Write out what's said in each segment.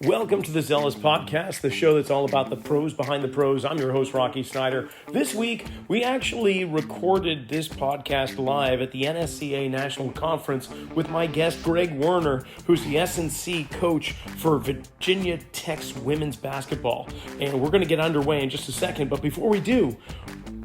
Welcome to the Zelos podcast, the show that's all about the pros behind the pros. I'm your host, Rocky Snyder. This week, we actually recorded this podcast live at the NSCA National Conference with my guest, Greg Werner, who's the S&C coach for Virginia Tech's women's basketball. And we're going to get underway in just a second. But before we do,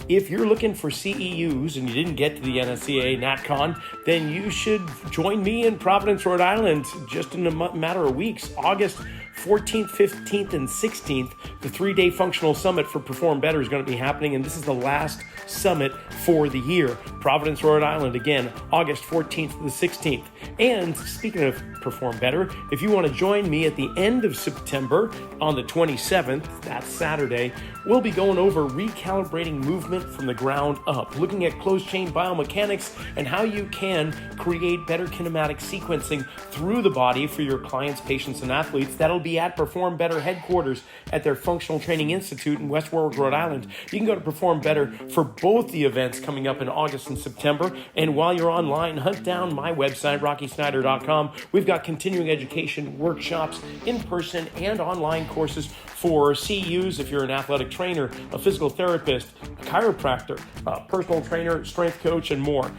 if you're looking for CEUs and you didn't get to the NSCA NatCon, then you should join me in Providence, Rhode Island, just in a matter of weeks. August 14th, 15th, and 16th, the three-day functional summit for Perform Better is going to be happening, and this is the last summit for the year. Providence, Rhode Island, again, August 14th to the 16th. And speaking of Perform Better, if you want to join me at the end of September on the 27th, that's Saturday, we'll be going over recalibrating movement from the ground up, looking at closed chain biomechanics and how you can create better kinematic sequencing through the body for your clients, patients, and athletes. That'll be at Perform Better headquarters at their Functional Training Institute in West Warwick, Rhode Island. You can go to Perform Better for both the events coming up in August and September. And while you're online, hunt down my website, rockysnyder.com. We've got continuing education workshops, in-person and online courses for CEUs if you're an athletic trainer, a physical therapist, a chiropractor, a personal trainer, strength coach, and more.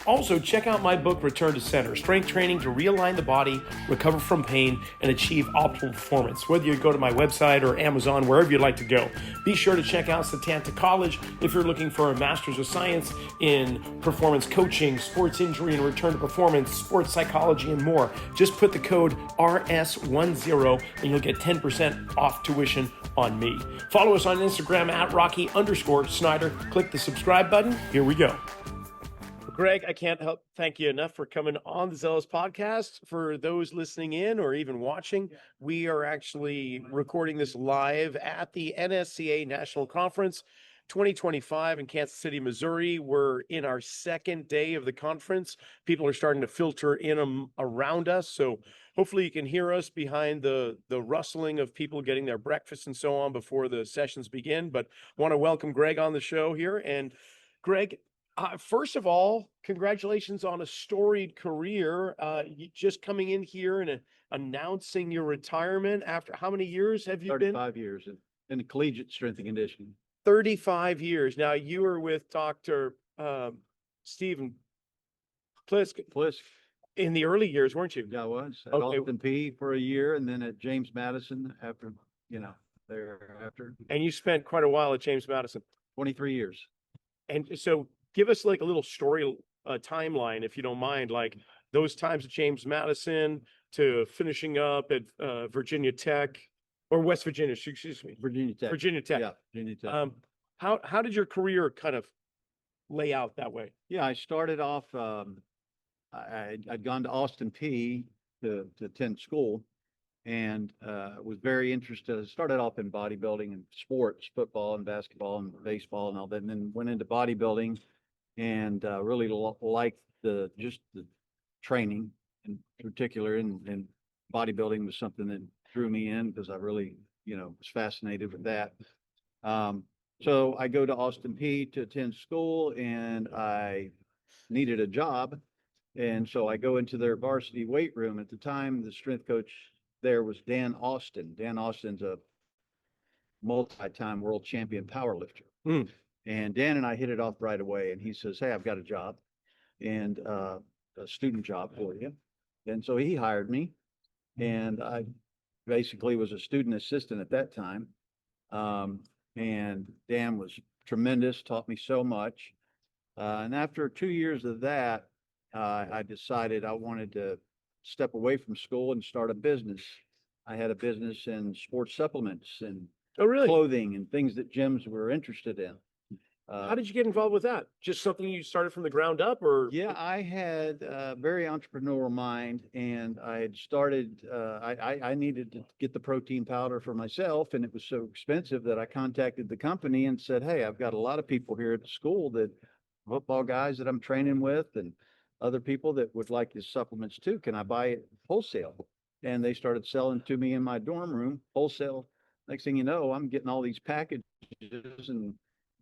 Also, check out my book, Return to Center, Strength Training to Realign the Body, Recover from Pain, and Achieve Optimal Performance. Whether you go to my website or Amazon, wherever you'd like to go. Be sure to check out Satanta College if you're looking for a Master's of Science in Performance Coaching, Sports Injury and Return to Performance, Sports Psychology, and more. Just put the code RS10 and you'll get 10% off tuition on me. Follow us on Instagram at Rocky_Snyder. Click the subscribe button. Here we go. Greg, I can't help thank you enough for coming on the Zelos podcast. For those listening in or even watching, we are actually recording this live at the NSCA National Conference 2025 in Kansas City, Missouri. We're in our second day of the conference. People are starting to filter in around us. So hopefully you can hear us behind the rustling of people getting their breakfast and so on before the sessions begin. But I want to welcome Greg on the show here. And Greg, first of all, congratulations on a storied career. Just coming in here and announcing your retirement after how many years have you been? 35 years in the collegiate strength and conditioning. 35 years. Now, you were with Dr. Steve Plisk in the early years, weren't you? Yeah, I was at Okay. Austin P for a year and then at James Madison after, thereafter. And you spent quite a while at James Madison. 23 years. And so give us like a little story timeline, if you don't mind, like those times at James Madison to finishing up at Virginia Tech or West Virginia, excuse me. Virginia Tech. Virginia Tech. Yeah, Virginia Tech. How did your career kind of lay out that way? Yeah, I started off, I'd gone to Austin P to attend school and was very interested. I started off in bodybuilding and sports, football and basketball and baseball and all that, and then went into bodybuilding and really liked the training in particular, and bodybuilding was something that drew me in because I really, was fascinated with that. So I go to Austin P to attend school and I needed a job. And so I go into their varsity weight room. At the time, the strength coach there was Dan Austin. Dan Austin's a multi-time world champion powerlifter. Mm. And Dan and I hit it off right away. And he says, "Hey, I've got a job and a student job for you." And so he hired me. And I basically was a student assistant at that time. And Dan was tremendous, taught me so much. And after 2 years of that, I decided I wanted to step away from school and start a business. I had a business in sports supplements and clothing and things that gyms were interested in. How did you get involved with that? Just something you started from the ground up, or? Yeah, I had a very entrepreneurial mind, and I had started, I needed to get the protein powder for myself, and it was so expensive that I contacted the company and said, "Hey, I've got a lot of people here at the school, that football guys that I'm training with and other people that would like these supplements too. Can I buy it wholesale?" And they started selling to me in my dorm room, wholesale. Next thing you know, I'm getting all these packages and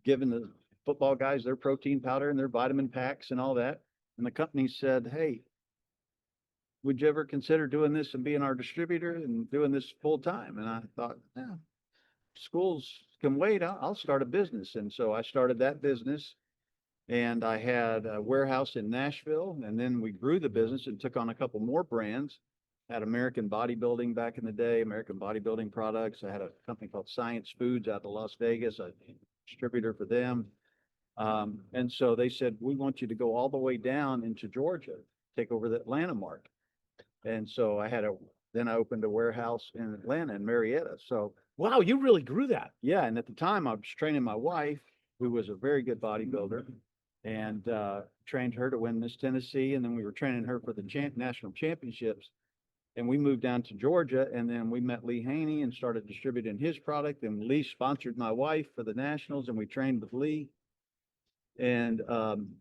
giving the football guys their protein powder and their vitamin packs and all that. And the company said, "Hey, would you ever consider doing this and being our distributor and doing this full time? And I thought, yeah, schools can wait. I'll start a business. And so I started that business, and I had a warehouse in Nashville, and then we grew the business and took on a couple more brands. Had American Bodybuilding back in the day, American Bodybuilding products. I had a company called Science Foods out of Las Vegas, a distributor for them. And so they said, we want you to go all the way down into Georgia, take over the Atlanta market. And so then I opened a warehouse in Atlanta in Marietta. So, Wow, you really grew that. yeah. And at the time I was training my wife, who was a very good bodybuilder, and trained her to win Miss Tennessee. And then we were training her for the national championships. And we moved down to Georgia, and then we met Lee Haney and started distributing his product. And Lee sponsored my wife for the nationals, and we trained with Lee. And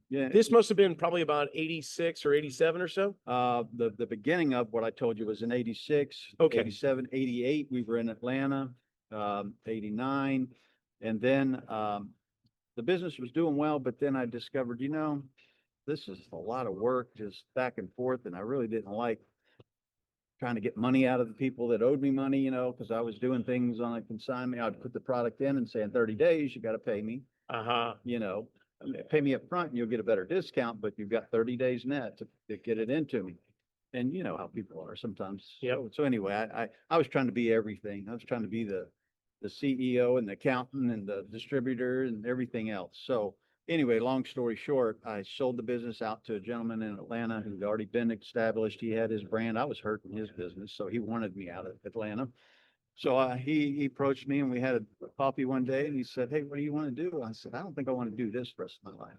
yeah, This must have been probably about 86 or 87 or so. the beginning of what I told you was in 86, Okay. 87, 88. We were in Atlanta, 89. And then the business was doing well, but then I discovered, this is a lot of work just back and forth. And I really didn't like trying to get money out of the people that owed me money, because I was doing things on a consignment. I'd put the product in and say, in 30 days, you got to pay me, Uh-huh. pay me up front and you'll get a better discount, but you've got 30 days net to get it into me. And you know how people are sometimes. Yep. So anyway, I was trying to be everything. I was trying to be the CEO and the accountant and the distributor and everything else. So anyway, long story short, I sold the business out to a gentleman in Atlanta who'd already been established. He had his brand. I was hurting his business, so he wanted me out of Atlanta. So he approached me, and we had a coffee one day, and he said, "Hey, what do you want to do?" I said, "I don't think I want to do this the rest of my life."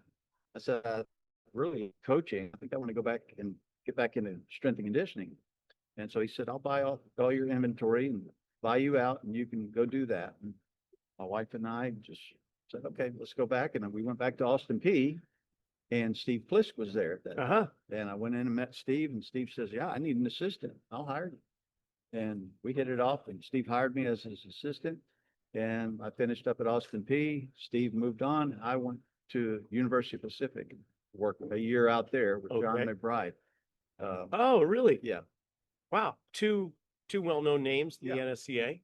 I said, "Really coaching. I think I want to go back and get back into strength and conditioning." And so he said, "I'll buy all your inventory and buy you out, and you can go do that." And my wife and I just said, "Okay, let's go back." And then we went back to Austin P, and Steve Plisk was there at that time. Uh-huh. And I went in and met Steve, and Steve says, "Yeah, I need an assistant. I'll hire you." And we hit it off, and Steve hired me as his assistant. And I finished up at Austin P. Steve moved on. I went to University of Pacific, worked a year out there with John Okay. McBride. Oh, really? Yeah. Wow. Two well-known names in the Yeah. NSCA.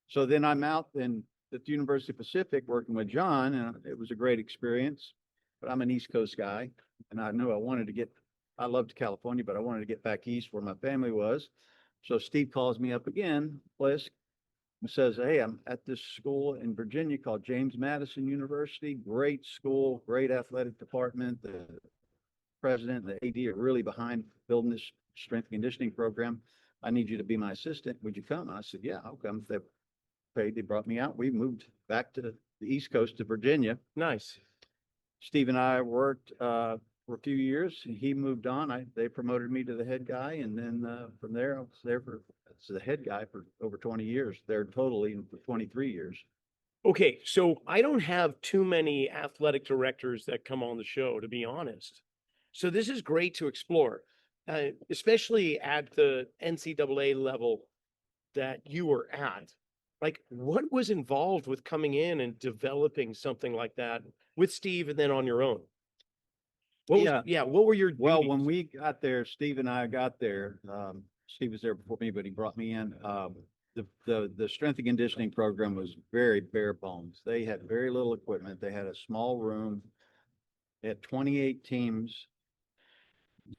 So then I'm out at the University of Pacific working with John, and it was a great experience. But I'm an East Coast guy, and I knew I loved California, but I wanted to get back east where my family was. So Steve calls me up again, Plisk, and says, "Hey, I'm at this school in Virginia called James Madison University. Great school, great athletic department. The president and the AD are really behind building this strength and conditioning program. I need you to be my assistant. Would you come?" And I said, "Yeah, I'll come." They paid, they brought me out. We moved back to the East Coast to Virginia. Nice. Steve and I worked for a few years. He moved on. They promoted me to the head guy, and then from there I was there as the head guy for over 20 years. There totally for 23 years. Okay, so I don't have too many athletic directors that come on the show, to be honest. So this is great to explore, especially at the NCAA level that you were at. Like, what was involved with coming in and developing something like that with Steve and then on your own? What were your Well, duties? when we got there, Steve and I got there. Steve was there before me, but he brought me in. The strength and conditioning program was very bare bones. They had very little equipment. They had a small room. They had 28 teams,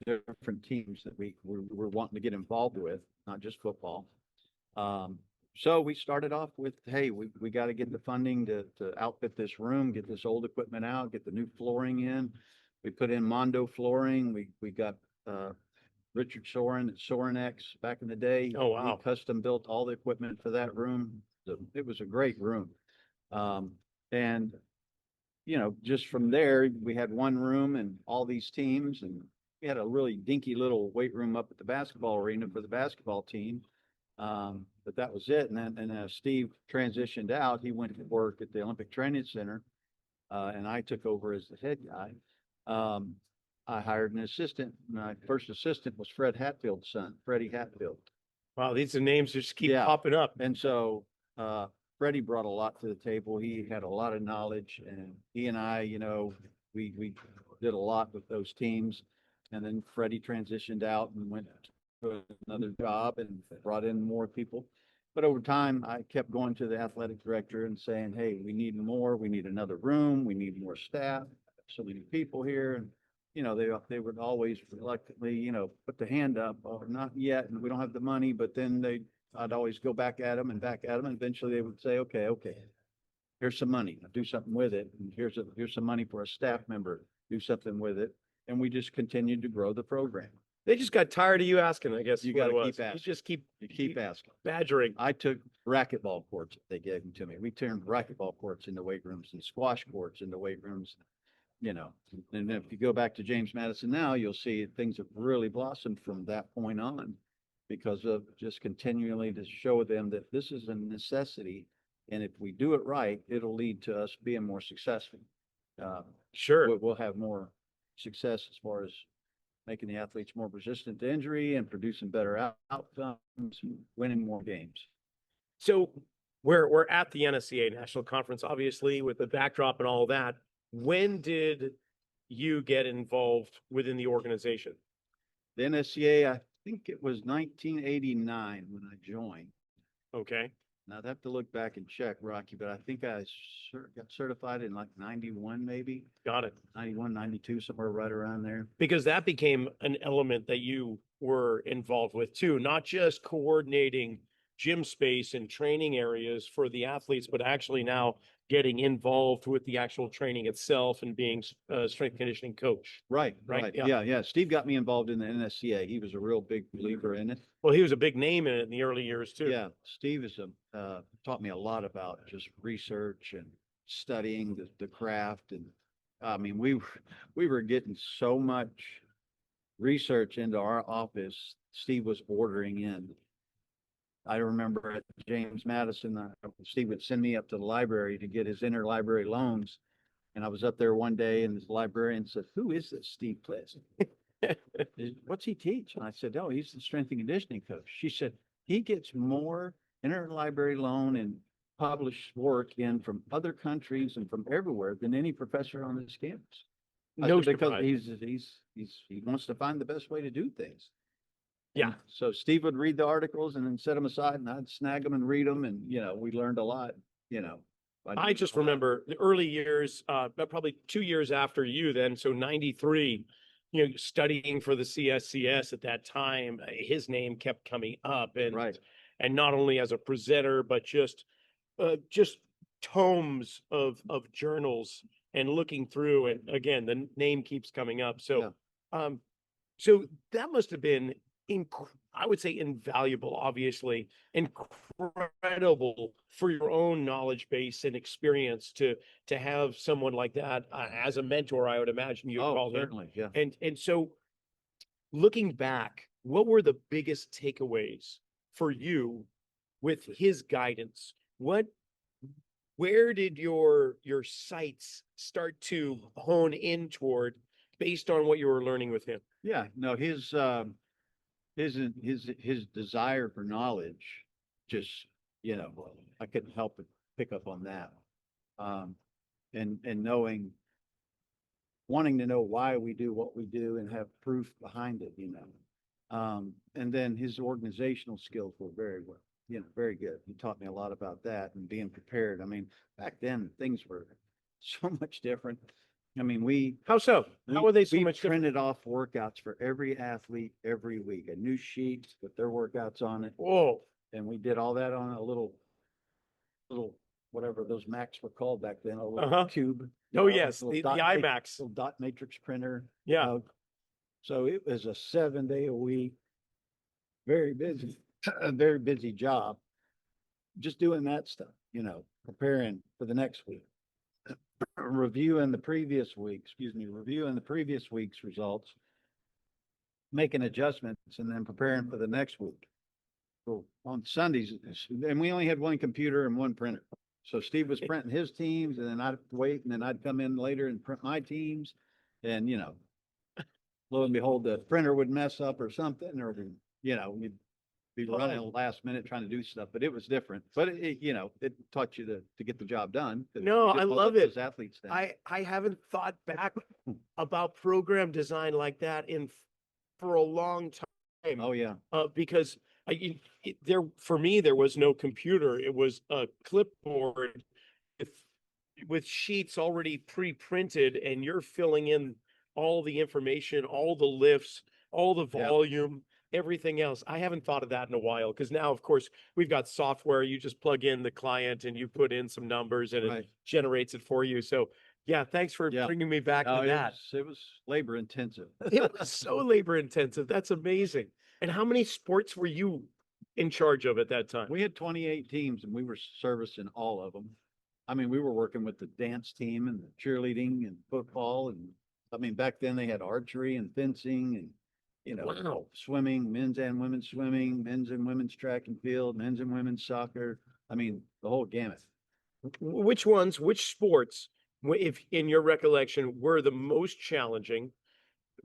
different teams that we were wanting to get involved with, not just football. So we started off with, hey, we got to get the funding to outfit this room, get this old equipment out, get the new flooring in. We put in Mondo flooring. We got Richard Soren at Soren X back in the day. Oh, wow. He custom built all the equipment for that room. So it was a great room. And just from there, we had one room and all these teams, and we had a really dinky little weight room up at the basketball arena for the basketball team. But that was it. And then as Steve transitioned out, he went to work at the Olympic Training Center, and I took over as the head guy. I hired an assistant. My first assistant was Fred Hatfield's son, Freddie Hatfield. Wow, these are names just keep Yeah. popping up. And so Freddie brought a lot to the table. He had a lot of knowledge, and he and I, we did a lot with those teams. And then Freddie transitioned out and went another job and brought in more people. But over time, I kept going to the athletic director and saying, hey, we need more. We need another room. We need more staff. So many people here. And, they would always reluctantly, put the hand up, or not yet, and we don't have the money. But then I'd always go back at them and back at them. And eventually they would say, okay, here's some money. Do something with it. And here's some money for a staff member. Do something with it. And we just continued to grow the program. They just got tired of you asking, I guess. You what gotta it was. keep asking. You just keep asking. badgering. I took racquetball courts that they gave them to me. We turned racquetball courts into weight rooms and squash courts into weight rooms. And if you go back to James Madison now, you'll see things have really blossomed from that point on because of just continually to show them that this is a necessity. And if we do it right, it'll lead to us being more successful. Sure. We'll have more success as far as making the athletes more resistant to injury and producing better outcomes, and winning more games. So we're at the NSCA National Conference, obviously, with the backdrop and all that. When did you get involved within the organization? The NSCA, I think it was 1989 when I joined. Okay. Now I'd have to look back and check, Rocky, but I think I got certified in like 91, maybe Got it. 91, 92, somewhere right around there. Because that became an element that you were involved with too, not just coordinating gym space and training areas for the athletes, but actually now getting involved with the actual training itself and being a strength conditioning coach. Right. Yeah. Yeah. Steve got me involved in the NSCA. He was a real big believer in it. Well, he was a big name in it in the early years too. Yeah, Steve taught me a lot about just research and studying the craft. And I mean, we were getting so much research into our office. Steve was ordering in. I remember at James Madison, Steve would send me up to the library to get his interlibrary loans. And I was up there one day and this librarian said, who is this Steve Plisk? What's he teach? And I said, oh, he's the strength and conditioning coach. She said, he gets more interlibrary loan and published work in from other countries and from everywhere than any professor on this campus. No, because he wants to find the best way to do things. Yeah. And so Steve would read the articles and then set them aside and I'd snag them and read them. And, we learned a lot, I just remember the early years, probably 2 years after you then. So 93, studying for the CSCS at that time, his name kept coming up and not only as a presenter, but just tomes of journals and looking through. And again, the name keeps coming up. So, so that must have been I would say invaluable, obviously, incredible for your own knowledge base and experience to have someone like that as a mentor. I would imagine you call him. Certainly, yeah. And so, looking back, what were the biggest takeaways for you with his guidance? Where did your sights start to hone in toward based on what you were learning with him? Yeah, no, his desire for knowledge, just, I couldn't help but pick up on that. And wanting to know why we do what we do and have proof behind it, and then his organizational skills were very good. He taught me a lot about that and being prepared. I mean, back then things were so much different. I mean, How so? How were they so much different? printed off workouts for every athlete every week, a new sheet with their workouts on it. Whoa. And we did all that on a little, whatever those Macs were called back then, a little cube. Oh, yes, the iMacs. Little dot matrix printer. Yeah. So it was a 7-day a week, very busy, a very busy job. Just doing that stuff, preparing for the next week. Reviewing the previous week's results, making adjustments, and then preparing for the next week. So on Sundays, and we only had one computer and one printer. So Steve was printing his teams, and then I'd wait, and then I'd come in later and print my teams. And, lo and behold, the printer would mess up or something, or, we'd be running last minute trying to do stuff, but it was different. But it taught you to get the job done. No, I love it. Those athletes then. I haven't thought back about program design like that for a long time. Oh, yeah. Because for me, there was no computer. It was a clipboard with sheets already pre-printed, and you're filling in all the information, all the lifts, all the Yeah. volume, everything else. I haven't thought of that in a while, because now, of course, we've got software. You just plug in the client and you put in some numbers and it Right. generates it for you. So yeah, thanks for Yeah. bringing me back No, to that. it was labor intensive. It was so labor intensive. That's amazing. And how many sports were you in charge of at that time? We had 28 teams and we were servicing all of them. I mean, we were working with the dance team and the cheerleading and football. And I mean, back then they had archery and fencing and, Wow. swimming, men's and women's swimming, men's and women's track and field, men's and women's soccer. I mean, the whole gamut. Which sports, if in your recollection, were the most challenging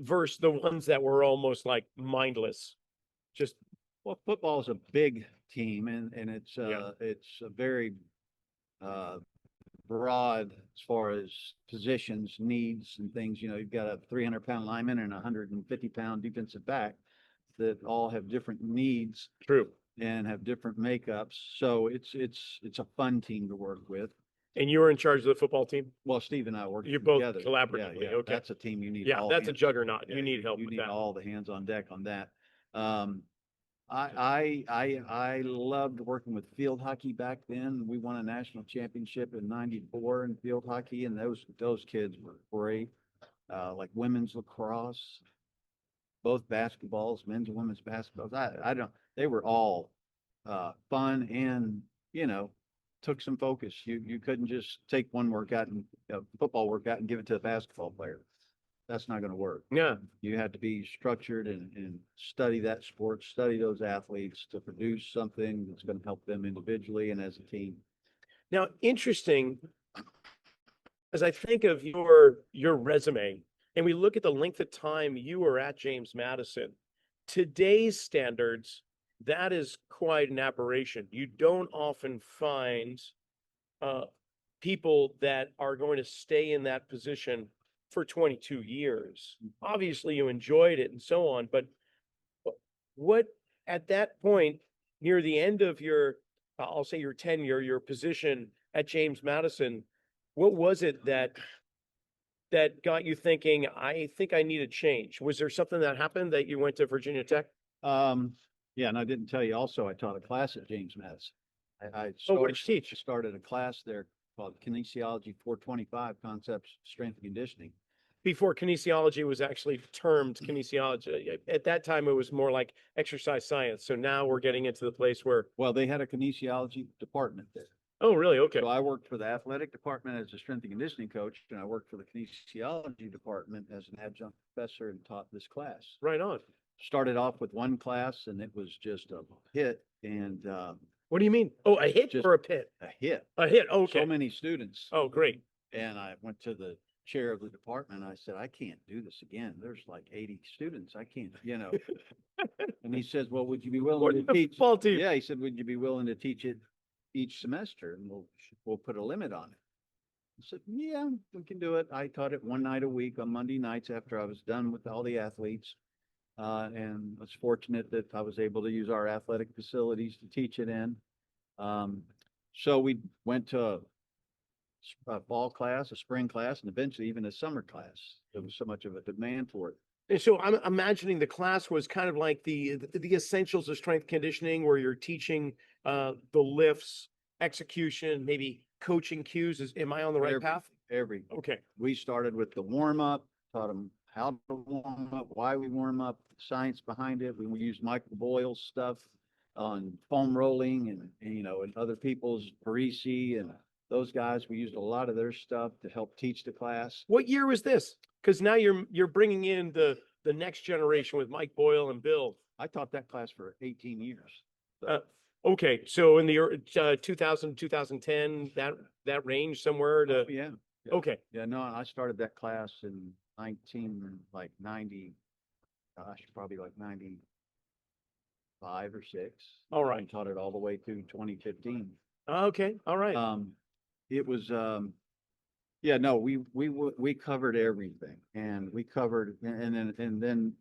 versus the ones that were almost like mindless? Just, Well, football is a big team and it's Yeah. it's a very uh broad as far as positions, needs and things. You've got a 300-pound lineman and a 150-pound defensive back that all have different needs true. and have different makeups. So it's a fun team to work with. And you were in charge of the football team? Well, Steve and I work You both together. collaboratively, Yeah, okay. that's a team you need. Yeah, all that's a hands- juggernaut. yeah, You need help You with need that. all the hands on deck on that. I loved working with field hockey back then. We won a national championship in '94 in field hockey, and those kids were great. Like women's lacrosse, both basketballs, men's and women's basketballs. I don't. They were all fun and took some focus. You couldn't just take one workout and football workout and give it to a basketball player. That's not going to work. Yeah. You had to be structured and study that sport, study those athletes to produce something that's going to help them individually and as a team. Now, interesting, as I think of your resume and we look at the length of time you were at James Madison, today's standards, that is quite an aberration. You don't often find people that are going to stay in that position for 22 years. Obviously, you enjoyed it and so on, but what at that point, near the end of your, I'll say your tenure, your position at James Madison, what was it that got you thinking, I think I need a change? Was there something that happened that you went to Virginia Tech? Yeah, and I didn't tell you also, I taught a class at James Madison. What did you teach? Started a class there called Kinesiology 425 Concepts, Strength and Conditioning. Before kinesiology was actually termed kinesiology. At that time, it was more like exercise science. So now we're getting into the place where, Well, they had a kinesiology department there. oh, really? Okay. So I worked for the athletic department as a strength and conditioning coach, and I worked for the kinesiology department as an adjunct professor and taught this class. Right on. Started off with one class and it was just a hit and What do you mean? Oh, a hit Just- or a pit? a hit. A hit. Okay. So many students. Oh, great. And I went to the chair of the department. I said, I can't do this again. There's like 80 students. I can't. And he says, well, would you be willing to teach? Football team. Yeah, he said, would you be willing to teach it each semester? And we'll put a limit on it. I said, yeah, we can do it. I taught it one night a week on Monday nights after I was done with all the athletes. And I was fortunate that I was able to use our athletic facilities to teach it in. So we went to a fall class, a spring class, and eventually even a summer class. There was so much of a demand for it. And so I'm imagining the class was kind of like the essentials of strength conditioning, where you're teaching the lifts, execution, maybe coaching cues. Am I on the right Every- path? Okay. We started with the warm up, taught them how to warm up, why we warm up, science behind it. We used Michael Boyle's stuff on foam rolling and other people's Parisi and those guys. We used a lot of their stuff to help teach the class. What year was this? Because now you're bringing in the next generation with Mike Boyle and Bill. I taught that class for 18 years. Okay, so in the 2000, 2010, that range somewhere to, Oh, yeah. okay, Yeah, no, I started that class in 90, gosh, probably like 95 or 6. all And right. taught it all the way through 2015. Okay, all right. It was, yeah, no, we covered everything and we covered, and then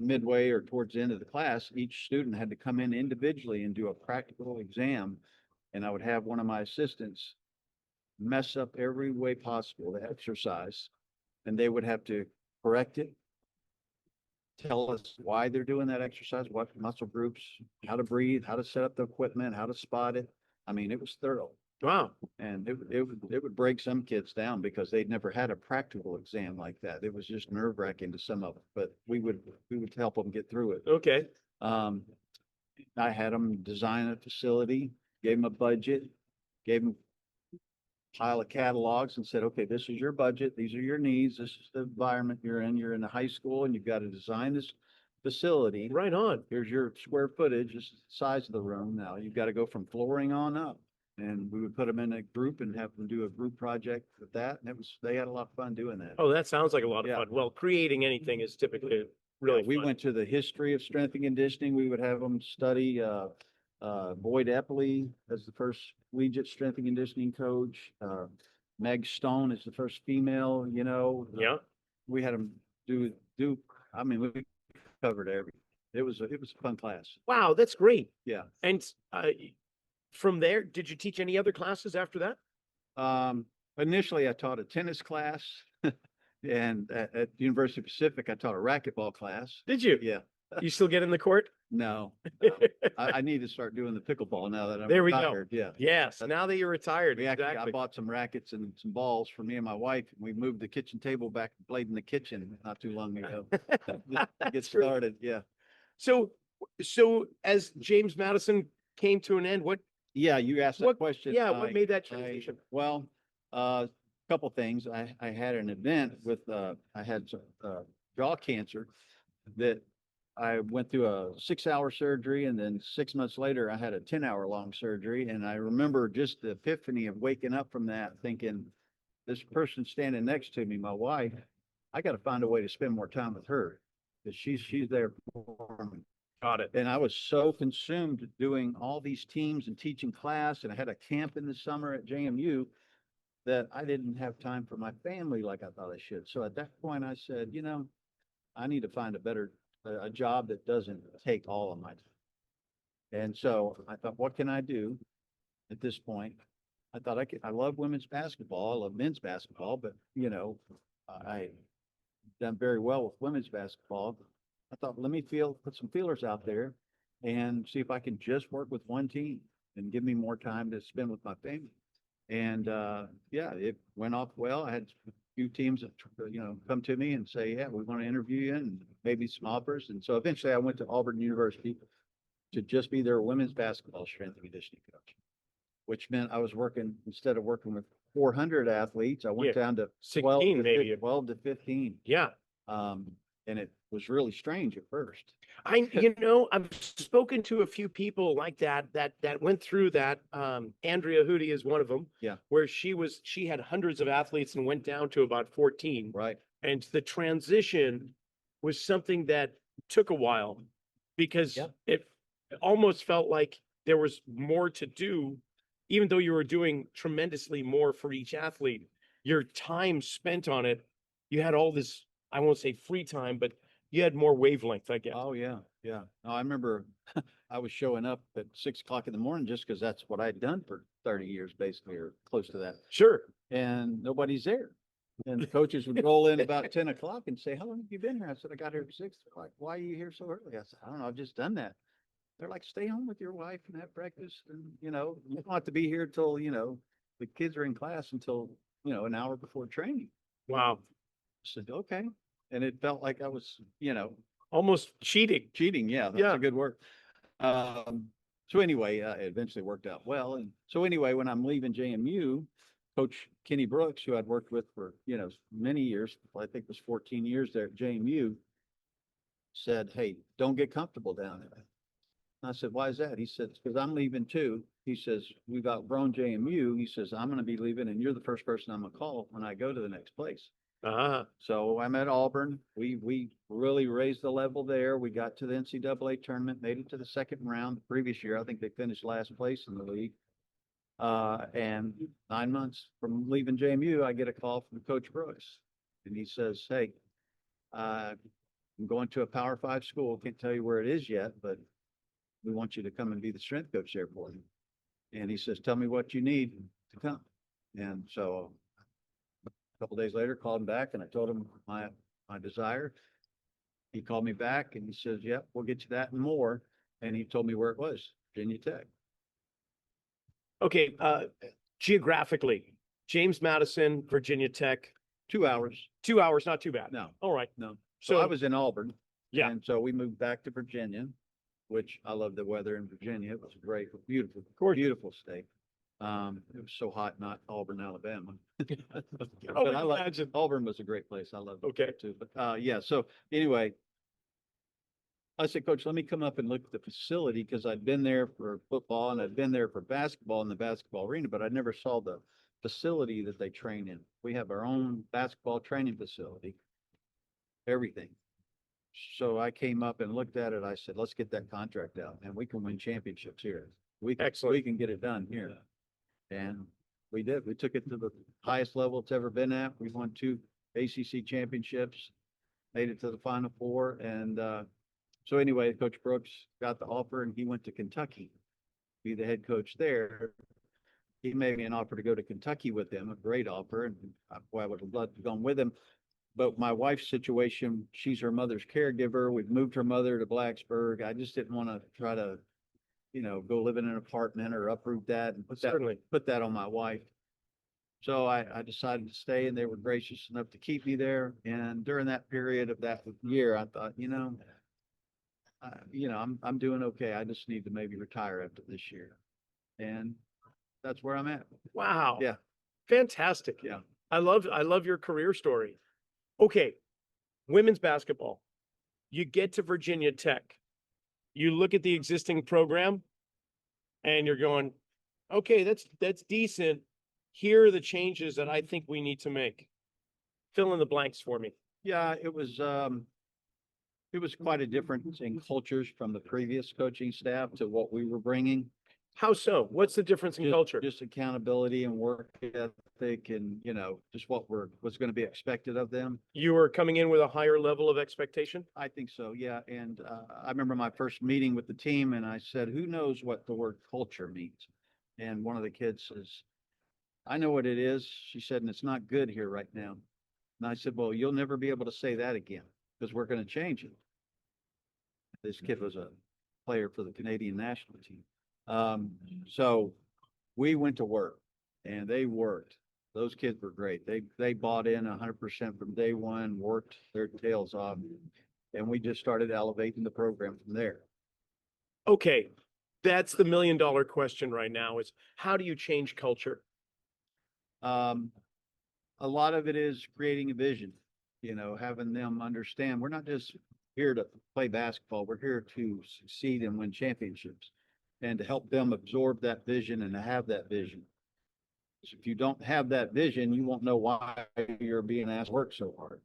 midway or towards the end of the class, each student had to come in individually and do a practical exam. And I would have one of my assistants mess up every way possible the exercise, and they would have to correct it, tell us why they're doing that exercise, what muscle groups, how to breathe, how to set up the equipment, how to spot it. I mean, it was thorough. Wow. And it would break some kids down because they'd never had a practical exam like that. It was just nerve wracking to some of them, but we would help them get through it. Okay. I had them design a facility, gave them a budget, gave them a pile of catalogs and said, okay, this is your budget. These are your needs. This is the environment you're in. You're in a high school and you've got to design this facility. Right on. Here's your square footage. This is the size of the room. Now you've got to go from flooring on up. And we would put them in a group and have them do a group project with that. And they had a lot of fun doing that. Oh, that sounds like a lot of Yeah. fun. Well, creating anything is typically really We fun. went to the history of strength and conditioning. We would have them study, Boyd Epley as the first collegiate strength and conditioning coach. Meg Stone is the first female, Yeah. we had them I mean, we covered everything. It was a fun class. Wow, that's great. Yeah. And from there, did you teach any other classes after that? Initially I taught a tennis class and at the University of Pacific, I taught a racquetball class. Did you? Yeah. You still get in the court? No, I need to start doing the pickleball now that I'm There we go. retired. Yeah. Yes. Now that you're retired, I exactly. bought some rackets and some balls for me and my wife. And we moved the kitchen table back and played in the kitchen not too long ago. Get That's great. started. Yeah. So as James Madison came to an end, Yeah. You asked that what question. what made that transition? Well, a couple things. I had an event with, I had some, jaw cancer that I went through a 6-hour surgery, and then 6 months later, I had a 10-hour long surgery. And I remember just the epiphany of waking up from that thinking, this person standing next to me, my wife, I got to find a way to spend more time with her because she's there for me. Got it. And I was so consumed doing all these teams and teaching class, and I had a camp in the summer at JMU that I didn't have time for my family like I thought I should. So at that point, I said, I need to find a job that doesn't take all of my time. And so I thought, what can I do at this point? I thought I love women's basketball. I love men's basketball, but I done very well with women's basketball. I thought, let me put some feelers out there and see if I can just work with one team and give me more time to spend with my family. And it went off well. I had a few teams that come to me and say, yeah, we want to interview you, and maybe some offers. And so eventually I went to Auburn University to just be their women's basketball strength and conditioning coach, which meant I was working, instead of working with 400 athletes, I went down to 16 maybe. 12 to 15. Yeah. And it was really strange at first. I've spoken to a few people like that went through that. Andrea Hootie is one of them. Yeah. Where she had hundreds of athletes and went down to about 14. Right. And the transition was something that took a while because it almost felt like there was more to do, even though you were doing tremendously more for each athlete. Your time spent on it, you had all this, I won't say free time, but you had more wavelength, I guess. Oh, yeah. Yeah. No, I remember I was showing up at 6 o'clock in the morning just because that's what I'd done for 30 years, basically, or close to that. Sure. And nobody's there. And the coaches would roll in about 10 o'clock and say, how long have you been here? I said, I got here at 6. They're like, why are you here so early? I said, I don't know. I've just done that. They're like, stay home with your wife and have breakfast. And, you don't have to be here till, the kids are in class until, an hour before training. Wow. I said, okay. And it felt like I was, Almost cheating. cheating. Yeah, that's a good word. So anyway, it eventually worked out well. And so anyway, when I'm leaving JMU, Coach Kenny Brooks, who I'd worked with for, many years, I think it was 14 years there at JMU, said, hey, don't get comfortable down there. And I said, why is that? He said, because I'm leaving too. He says, we've outgrown JMU. He says, I'm going to be leaving and you're the first person I'm going to call when I go to the next place. So I'm at Auburn. We really raised the level there. We got to the NCAA tournament, made it to the second round. The previous year, I think they finished last place in the league. And 9 months from leaving JMU, I get a call from Coach Brooks. And he says, hey, I'm going to a Power 5 school. Can't tell you where it is yet, but we want you to come and be the strength coach there for you. And he says, tell me what you need to come. And so a couple days later, called him back and I told him my desire. He called me back and he says, yep, we'll get you that and more. And he told me where it was, Virginia Tech. Okay, geographically, James Madison, Virginia Tech, 2 hours. 2 hours, not too bad. No, All right. no. So So I was in Auburn. Yeah. And so we moved back to Virginia, which I love the weather in Virginia. It was great, beautiful, Gorgeous. beautiful state. It was so hot, not Auburn, Alabama. I But would I like imagine. Auburn was a great place. I loved it Okay. there too. But yeah, so anyway, I said, Coach, let me come up and look at the facility because I'd been there for football and I'd been there for basketball in the basketball arena, but I never saw the facility that they train in. We have our own basketball training facility, everything. So I came up and looked at it. I said, let's get that contract out and we can win championships here. Excellent. We can get it done here. And we did. We took it to the highest level it's ever been at. We won 2 ACC championships, made it to the Final Four. And so anyway, Coach Brooks got the offer and he went to Kentucky, be the head coach there. He made me an offer to go to Kentucky with him, a great offer. And boy, I would have loved to have gone with him. But my wife's situation, she's her mother's caregiver. We've moved her mother to Blacksburg. I just didn't want to try to, go live in an apartment or uproot that and Certainly. put that on my wife. So I decided to stay and they were gracious enough to keep me there. And during that period of that year, I thought, I'm doing okay. I just need to maybe retire after this year. And that's where I'm at. Wow. Yeah. Fantastic. Yeah. I love your career story. Okay. Women's basketball. You get to Virginia Tech. You look at the existing program and you're going, okay, that's decent. Here are the changes that I think we need to make. Fill in the blanks for me. Yeah, it was quite a difference in cultures from the previous coaching staff to what we were bringing. How so? What's the difference in culture? Just accountability and work ethic and, just what's going to be expected of them. You were coming in with a higher level of expectation? I think so, yeah. And I remember my first meeting with the team and I said, who knows what the word culture means? And one of the kids says, I know what it is. She said, and it's not good here right now. And I said, well, you'll never be able to say that again because we're going to change it. This kid was a player for the Canadian national team. So we went to work and they worked. Those kids were great. They bought in 100% from day one, worked their tails off, and we just started elevating the program from there. Okay. That's the $1 million question right now is how do you change culture? A lot of it is creating a vision, having them understand we're not just here to play basketball. We're here to succeed and win championships and to help them absorb that vision and to have that vision. So if you don't have that vision, you won't know why you're being asked to work so hard,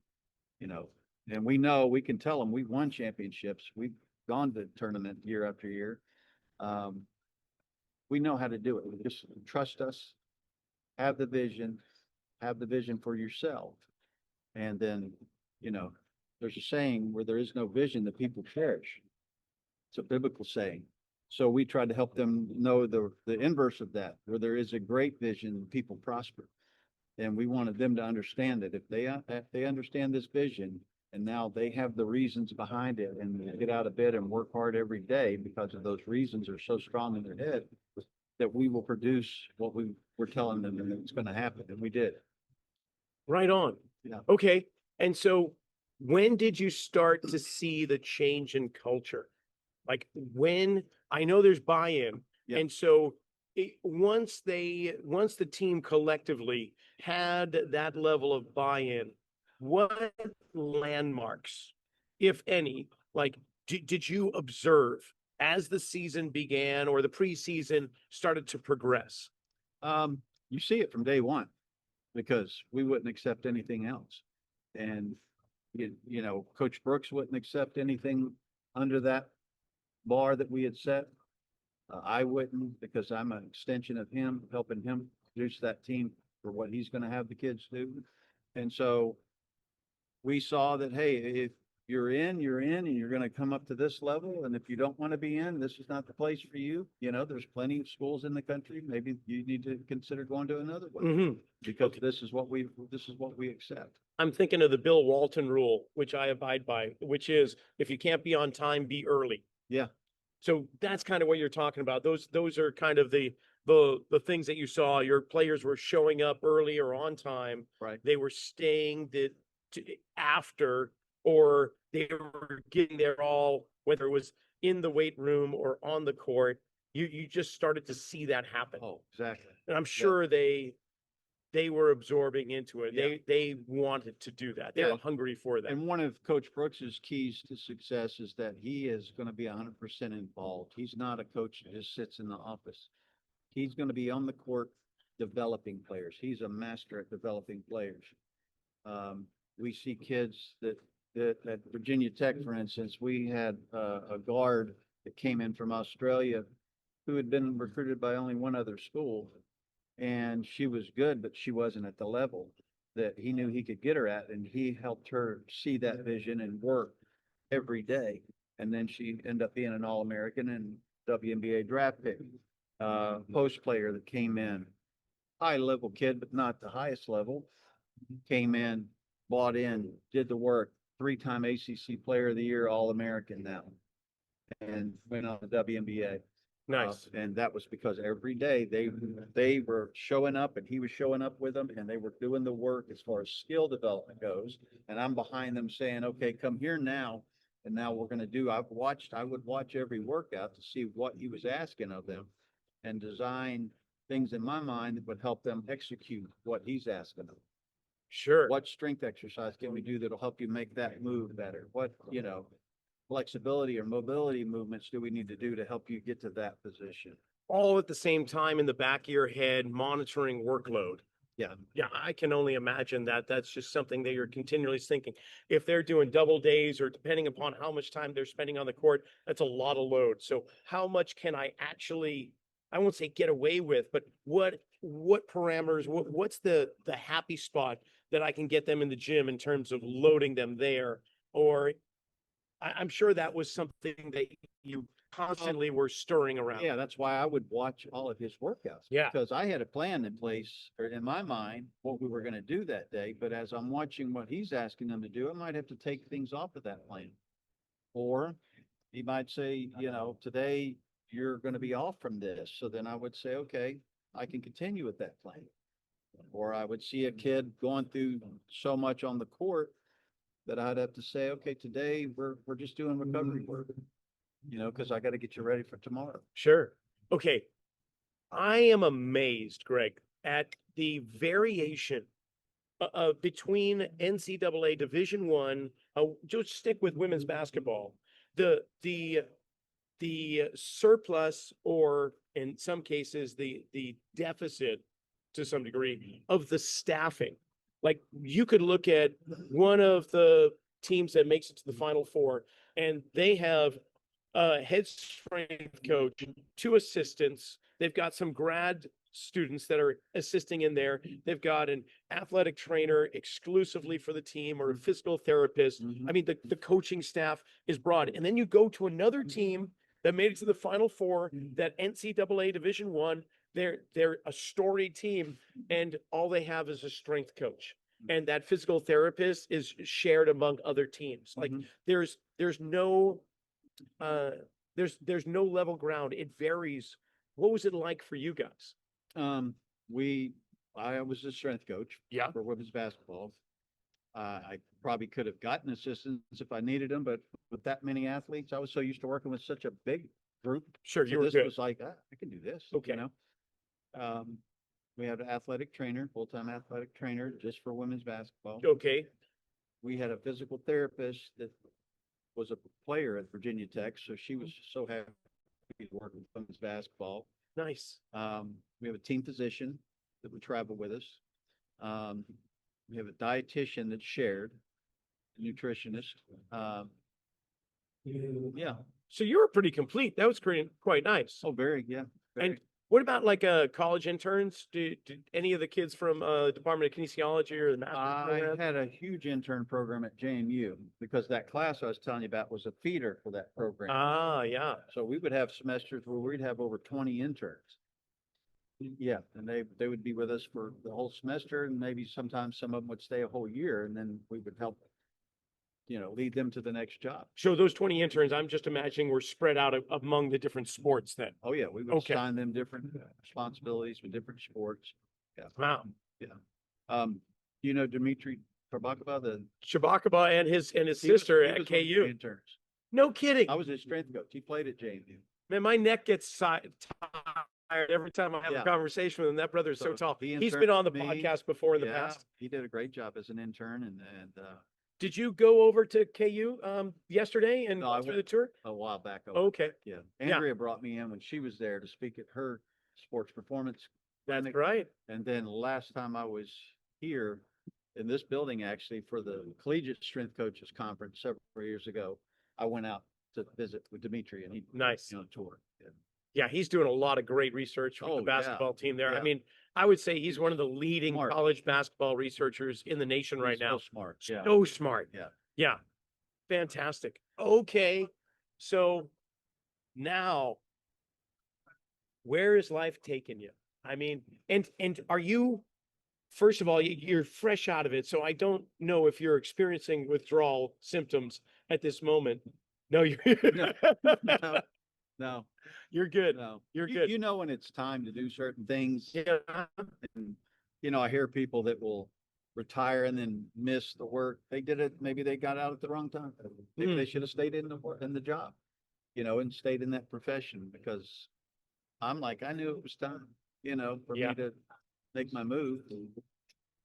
and we can tell them we've won championships. We've gone to tournament year after year. We know how to do it. Just trust us, have the vision for yourself. And then, there's a saying where there is no vision, the people perish. It's a biblical saying. So we tried to help them know the inverse of that, where there is a great vision, people prosper. And we wanted them to understand that if they understand this vision and now they have the reasons behind it and they get out of bed and work hard every day because of those reasons are so strong in their head that we will produce what we were telling them and it's going to happen. And we did. Right on. Yeah. Okay. And so when did you start to see the change in culture? Like when I know there's buy-in. Yeah. And so once the team collectively had that level of buy-in, what landmarks, if any, like did you observe as the season began or the preseason started to progress? You see it from day one because we wouldn't accept anything else. And, Coach Brooks wouldn't accept anything under that bar that we had set. I wouldn't because I'm an extension of him, helping him produce that team for what he's going to have the kids do. And so we saw that, hey, you're in, and you're going to come up to this level. And if you don't want to be in, this is not the place for you. You know, there's plenty of schools in the country. Maybe you need to consider going to another one Hmm. because this is what we accept. I'm thinking of the Bill Walton rule, which I abide by, which is if you can't be on time, be early. Yeah. So that's kind of what you're talking about. Those are kind of the things that you saw. Your players were showing up early or on time. Right. They were staying after, or they were getting there all, whether it was in the weight room or on the court. You just started to see that happen. Oh, exactly. And I'm sure they were absorbing into it. Yeah. They wanted to do that. They Yeah. were hungry for that. And one of Coach Brooks's keys to success is that he is going to be 100% involved. He's not a coach that just sits in the office. He's going to be on the court developing players. He's a master at developing players. We see kids that at Virginia Tech, for instance, we had a guard that came in from Australia who had been recruited by only one other school. And she was good, but she wasn't at the level that he knew he could get her at. And he helped her see that vision and work every day. And then she ended up being an All-American and WNBA draft pick. Post player that came in, high level kid, but not the highest level, came in, bought in, did the work, 3-time ACC player of the year, All-American now, and went on the WNBA. Nice. And that was because every day they were showing up and he was showing up with them and they were doing the work as far as skill development goes. And I'm behind them saying, okay, come here now. And now we're going to do, I would watch every workout to see what he was asking of them and design things in my mind that would help them execute what he's asking them. Sure. What strength exercise can we do that'll help you make that move better? What, flexibility or mobility movements do we need to do to help you get to that position? All at the same time in the back of your head, monitoring workload. Yeah. Yeah, I can only imagine that that's just something that you're continually thinking. If they're doing double days or depending upon how much time they're spending on the court, that's a lot of load. So how much can I actually, I won't say get away with, but what parameters, what's the happy spot that I can get them in the gym in terms of loading them there? Or I'm sure that was something that you constantly were stirring around. Yeah, that's why I would watch all of his workouts. Yeah. Because I had a plan in place, or in my mind, what we were going to do that day. But as I'm watching what he's asking them to do, I might have to take things off of that plan. Or he might say, today you're going to be off from this. So then I would say, okay, I can continue with that plan. Or I would see a kid going through so much on the court that I'd have to say, okay, today we're just doing recovery work, because I got to get you ready for tomorrow. Sure. Okay. I am amazed, Greg, at the variation between NCAA Division I. Just stick with women's basketball. The surplus, or in some cases, the deficit to some degree of the staffing. Like you could look at one of the teams that makes it to the Final Four, and they have a head strength coach, 2 assistants. They've got some grad students that are assisting in there. They've got an athletic trainer exclusively for the team, or a physical therapist. Mhm. I mean, the coaching staff is broad. And then you go to another team that made it to the Final Four, that NCAA Division I. They're a storied team, and all they have is a strength coach. And that physical therapist is shared among other teams. Like Mhm. there's no there's no level ground. It varies. What was it like for you guys? I was a strength coach Yeah. for women's basketball. I probably could have gotten assistants if I needed them, but with that many athletes, I was so used to working with such a big group. Sure, So you were this good. was like, I can do this. Okay. We had an athletic trainer, full-time athletic trainer, just for women's basketball. Okay. We had a physical therapist that was a player at Virginia Tech, so she was so happy to work with women's basketball. Nice. We have a team physician that would travel with us. We have a dietitian that's shared, a nutritionist. Yeah. So you were pretty complete. That was quite nice. Oh, very, yeah. And What about like college interns? Do any of the kids from Department of Kinesiology or the master's I program? had a huge intern program at JMU because that class I was telling you about was a feeder for that program. Ah, yeah. So we would have semesters where we'd have over 20 interns. Yeah, and they would be with us for the whole semester, and maybe sometimes some of them would stay a whole year, and then we would help, lead them to the next job. So those 20 interns, I'm just imagining were spread out among the different sports then. Oh, yeah, we would Okay. assign them different responsibilities with different sports. Yeah, Wow. you know Dmitry Tarbakova, Shabakaba and his he was- sister he at was one of the KU. interns. No kidding. I was his strength coach. He played at JMU. Man, my neck gets tired every time I have a Yeah. conversation with him. That brother is so So tall. he He's been interned on the with me. podcast before in the Yeah, past. he did a great job as an intern, and Did you go over to KU yesterday and No, I go through the went tour? a while back. Okay, Yeah, Yeah. Andrea brought me in when she was there to speak at her sports performance that's clinic. right. And then last time I was here in this building, actually, for the Collegiate Strength Coaches Conference several years ago, I went out to visit with Dimitri and he, Nice. toured. Yeah. Yeah, he's doing a lot of great research with Oh, the yeah. basketball team there. I Yeah. mean, I would say he's one of the leading Smart. college basketball researchers in the nation right He's now. So smart. Yeah. So smart. Yeah. Yeah. Fantastic. Okay. So now where is life taking you? I mean, and are you, first of all, you're fresh out of it, so I don't know if you're experiencing withdrawal symptoms at this moment. No, you're No, no, you're good. no. You're You- good. You know when it's time to do certain things. Yeah. And, I hear people that will retire and then miss the work. They did it, maybe they got out at the wrong time. Maybe Mm. they should have stayed in the work, in the job, and stayed in that profession because I'm like, I knew it was time, for Yeah. me to make my move.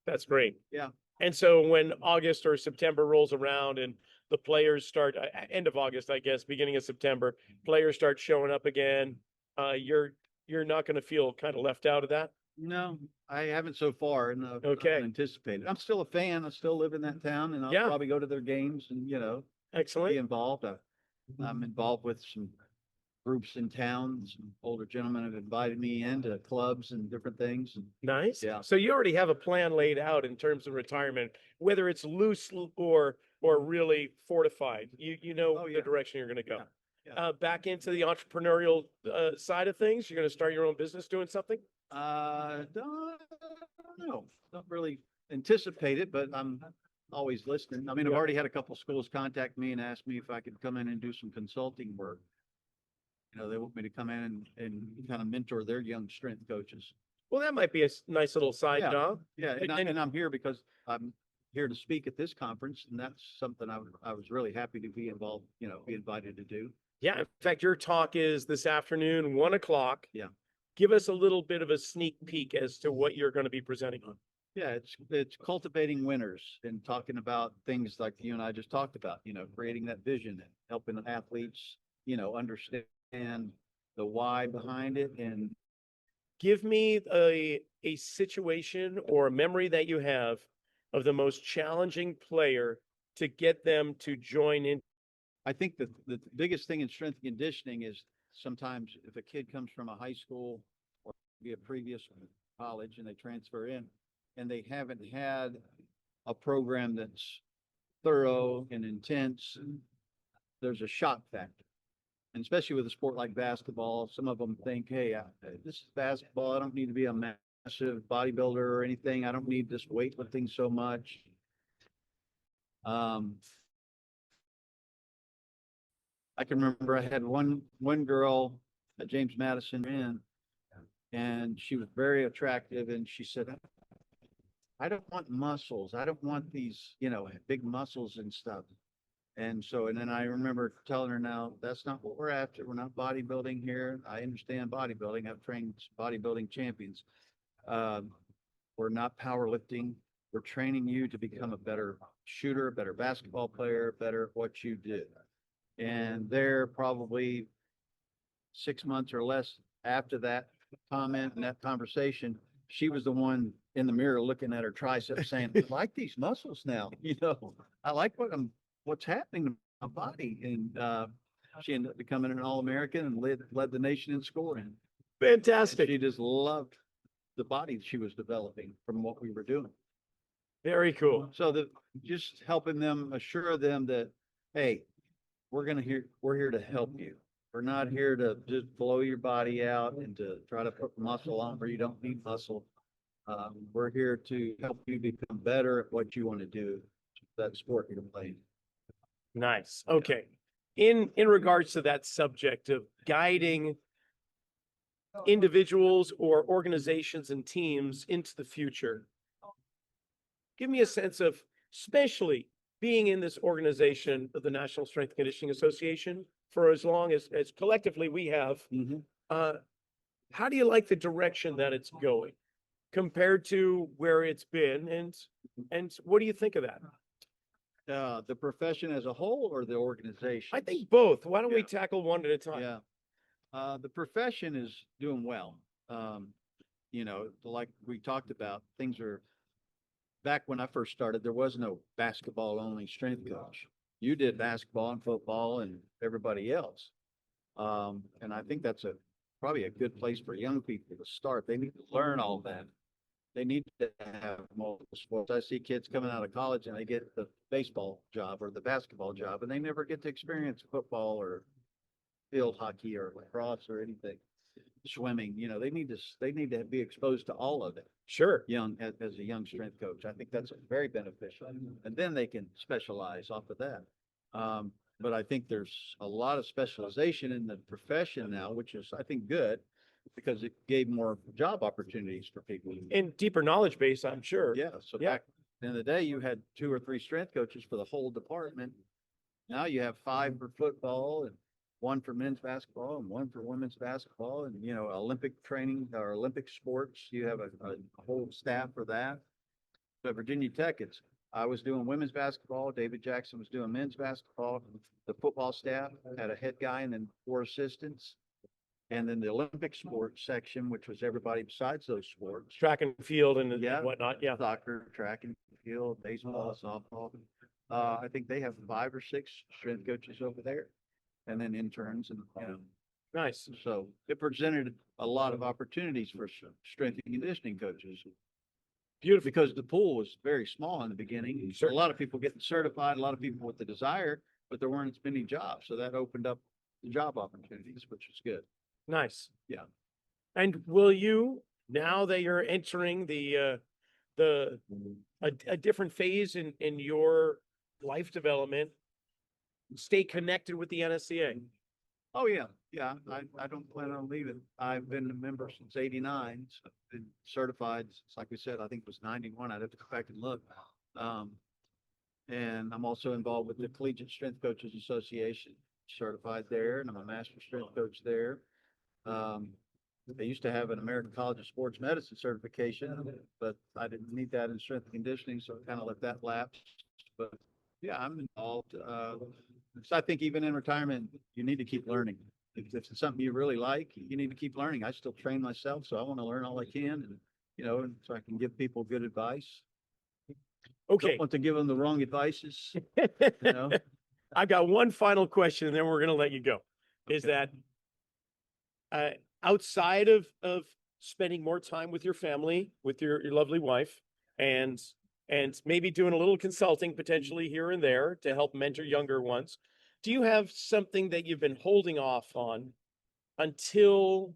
That's great. Yeah. And so when August or September rolls around and the players start, end of August, I guess, beginning of September, players start showing up again, you're not going to feel kind of left out of that. No, I haven't so far, and Okay. anticipated. I'm still a fan. I still live in that town, and I'll Yeah. probably go to their games and be Excellent. involved. I'm involved with some groups in town. Some older gentlemen have invited me into clubs and different things. And Nice. Yeah. So you already have a plan laid out in terms of retirement, whether it's loose or really fortified. You know Oh, the yeah. direction you're going to go. Yeah. Back into the entrepreneurial side of things, you're going to start your own business doing something. don't know. Don't really anticipate it, but I'm always listening. I mean, I've Yeah. already had a couple schools contact me and ask me if I could come in and do some consulting work. They want me to come in and kind of mentor their young strength coaches. Well, that might be a nice little side Yeah. job. Yeah, And- and I'm here because I'm here to speak at this conference, and that's something I was really happy to be involved, be invited to do. Yeah. In fact, your talk is this afternoon, 1 o'clock. Yeah. Give us a little bit of a sneak peek as to what you're going to be presenting on. Yeah, it's cultivating winners and talking about things like you and I just talked about, creating that vision and helping athletes, understand the why behind it. And Give me a situation or a memory that you have of the most challenging player to get them to join in. I think the biggest thing in strength and conditioning is sometimes if a kid comes from a high school or be a previous college and they transfer in and they haven't had a program that's thorough and intense, there's a shock factor. And especially with a sport like basketball, some of them think, hey, this is basketball. I don't need to be a massive bodybuilder or anything. I don't need this weightlifting so much. I can remember I had one girl at James Madison in, and she was very attractive, and she said, I don't want muscles. I don't want these, big muscles and stuff. And then I remember telling her, now that's not what we're after. We're not bodybuilding here. I understand bodybuilding. I've trained bodybuilding champions. We're not powerlifting. We're training you to become a better shooter, a better basketball player, better at what you do. And they're probably 6 months or less after that comment and that conversation, she was the one in the mirror looking at her triceps saying, I like these muscles now. I like what's happening to my body. And she ended up becoming an All-American and led the nation in scoring. And Fantastic. she just loved the body she was developing from what we were doing. Very cool. So that just helping them, assure them that, hey, we're here to help you. We're not here to just blow your body out and to try to put muscle on where you don't need muscle. We're here to help you become better at what you want to do, that sport you're playing. Nice. Okay. In regards to that subject of guiding individuals or organizations and teams into the future, give me a sense of, especially being in this organization of the National Strength and Conditioning Association for as long as collectively we have, how do you like the direction that it's going compared to where it's been? And what do you think of that? The profession as a whole or the organization? I think both. Why don't we Yeah. tackle one at a time? Yeah. The profession is doing well. You know, like we talked about, things are, back when I first started, there was no basketball only strength coach. You did basketball and football and everybody else. And I think that's probably a good place for young people to start. They need to learn all that. They need to have multiple sports. I see kids coming out of college and they get the baseball job or the basketball job, and they never get to experience football or field hockey or lacrosse or anything. Swimming, you know, they need to be exposed to all of it Sure. young as a young strength coach. I think that's very beneficial, and then they can specialize off of that. But I think there's a lot of specialization in the profession now, which is, I think, good because it gave more job opportunities for people. And deeper knowledge base, I'm sure. Yeah. So Yeah. back in the day, you had 2 or 3 strength coaches for the whole department. Now you have 5 for football and 1 for men's basketball and 1 for women's basketball, and, you know, Olympic training or Olympic sports. You have a whole staff for that. So at Virginia Tech, I was doing women's basketball. David Jackson was doing men's basketball. The football staff had a head guy and then 4 assistants. And then the Olympic sports section, which was everybody besides those sports. Track and field and Yeah. whatnot. Yeah. Soccer, track and field, baseball, softball. I think they have 5 or 6 strength coaches over there, and then interns, and, you know, Nice. so it presented a lot of opportunities for strength and conditioning coaches. Beautiful. Because the pool was very small in the beginning. Sure. A lot of people getting certified, a lot of people with the desire, but there weren't as many jobs. So that opened up the job opportunities, which is good. Nice. Yeah. And will you, now that you're entering a different phase in your life development, stay connected with the NSCA? Oh, yeah. Yeah. I don't plan on leaving. I've been a member since '89. So I've been certified, like we said, I think it was '91. I'd have to go back and look. And I'm also involved with the Collegiate Strength Coaches Association, certified there, and I'm a master strength coach there. They used to have an American College of Sports Medicine certification, but I didn't need that in strength and conditioning, so I kind of let that lapse. But yeah, I'm involved. So I think even in retirement, you need to keep learning. If it's something you really like, you need to keep learning. I still train myself, so I want to learn all I can, and, you know, and so I can give people good advice. Okay. Don't want to give them the wrong advices, you know. I've got one final question and then we're going to let you go. Is that outside of spending more time with your family, with your lovely wife, and maybe doing a little consulting potentially here and there to help mentor younger ones, do you have something that you've been holding off on until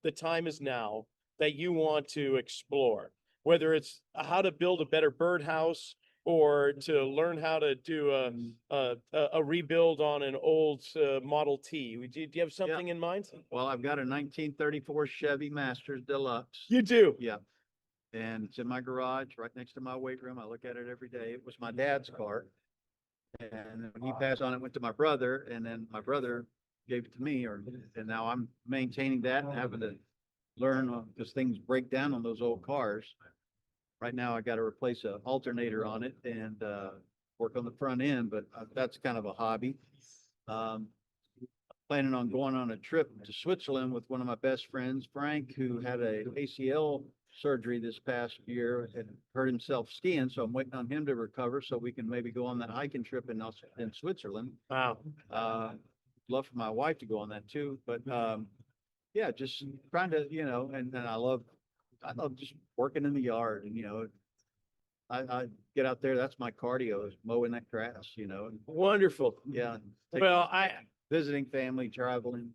the time is now that you want to explore? Whether it's how to build a better birdhouse or to learn how to do a rebuild on an old Model T. Do you have something in mind? Well, I've got a 1934 Chevy Masters Deluxe. You do? Yeah. And it's in my garage right next to my weight room. I look at it every day. It was my dad's car. And when he passed on, it went to my brother, and then my brother gave it to me, and now I'm maintaining that and having to learn because things break down on those old cars. Right now, I got to replace an alternator on it and work on the front end, but that's kind of a hobby. Planning on going on a trip to Switzerland with one of my best friends, Frank, who had a ACL surgery this past year and hurt himself skiing. So I'm waiting on him to recover so we can maybe go on that hiking trip in Switzerland. Wow. Love for my wife to go on that too, but yeah, yeah, just trying to, and I love just working in the yard and, I get out there. That's my cardio is mowing that grass, and Wonderful. yeah. take- Well, Visiting family, traveling,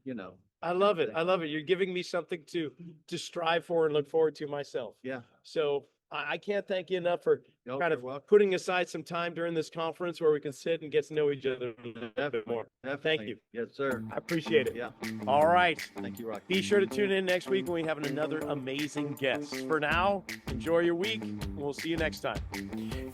I love it. I love it. You're giving me something to strive for and look forward to myself. yeah. So I can't thank you enough for You're kind of welcome. putting aside some time during this conference where we can sit and get to know each other a little bit more. Definitely. you. Yes, sir. I appreciate it. Yeah. All right. Thank you, Rocky. Be sure to tune in next week when we have another amazing guest. For now, enjoy your week. And we'll see you next time.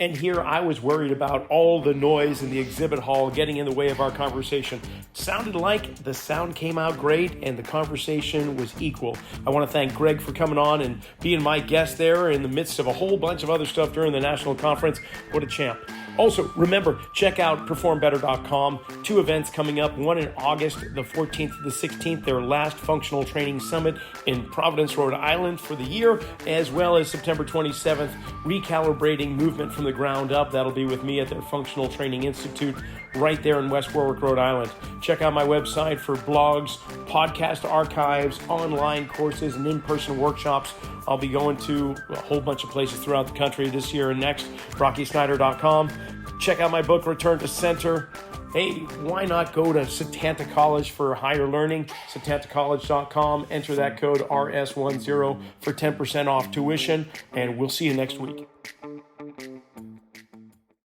And here I was worried about all the noise in the exhibit hall getting in the way of our conversation. Sounded like the sound came out great and the conversation was equal. I want to thank Greg for coming on and being my guest there in the midst of a whole bunch of other stuff during the national conference. What a champ. Also, remember, check out performbetter.com. 2 events coming up, one in August, the 14th to the 16th, their last functional training summit in Providence, Rhode Island for the year, as well as September 27th, recalibrating movement from the ground up. That'll be with me at their Functional Training Institute right there in West Warwick, Rhode Island. Check out my website for blogs, podcast archives, online courses, and in-person workshops. I'll be going to a whole bunch of places throughout the country this year and next. RockySnyder.com. Check out my book, Return to Center. Hey, why not go to Setanta College for higher learning? SetantaCollege.com. Enter that code RS10 for 10% off tuition, and we'll see you next week.